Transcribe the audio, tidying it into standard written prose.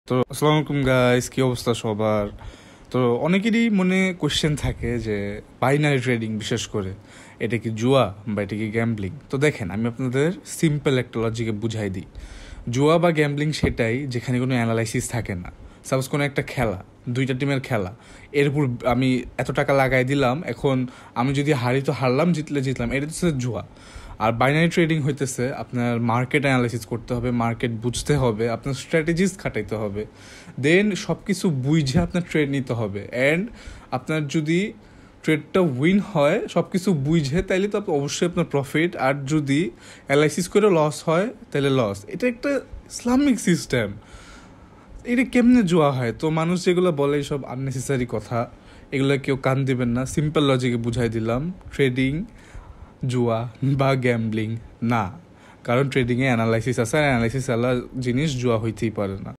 তো আসসালামু আলাইকুম গাইস, কি অবস্থা সবার? তো অনেকেরই মনে কোশ্চেন থাকে যে বাইনারি ট্রেডিং বিশেষ করে এটা কি জুয়া বা এটা কি গ্যাম্বলিং। তো দেখেন, আমি আপনাদের সিম্পল একটা লজিকে বুঝাই দিই। জুয়া বা গ্যাম্বলিং সেটাই যেখানে কোনো অ্যানালাইসিস থাকে না। সাপোজ কোনো একটা খেলা, দুইটা টিমের খেলা, এর উপর আমি এত টাকা লাগাই দিলাম, এখন আমি যদি হারি তো হারলাম, জিতলে জিতলাম, এটা হচ্ছে জুয়া। আর বাইনারি ট্রেডিং হইতেছে আপনার মার্কেট অ্যানালাইসিস করতে হবে, মার্কেট বুঝতে হবে, আপনার স্ট্র্যাটেজিস খাটাইতে হবে, দেন সব কিছু বুঝে আপনার ট্রেড নিতে হবে। অ্যান্ড আপনার যদি ট্রেডটা উইন হয় সব কিছু বুঝে, তাইলে তো অবশ্যই আপনার প্রফিট। আর যদি অ্যানালাইসিস করে লস হয় তাহলে লস। এটা একটা ইসলামিক সিস্টেম। এটা কেমনে জুয়া হয়? তো মানুষ যেগুলো বলে সব আননেসেসারি কথা, এগুলো কেউ কান দিবেন না। সিম্পল লজিকে বুঝাই দিলাম, ট্রেডিং জুয়া বা গ্যাম্বলিং না। কারণ ট্রেডিংয়ে অ্যানালাইসিস আছে, আর অ্যানালাইসিস আলা জিনিস জুয়া হইতেই পারে না।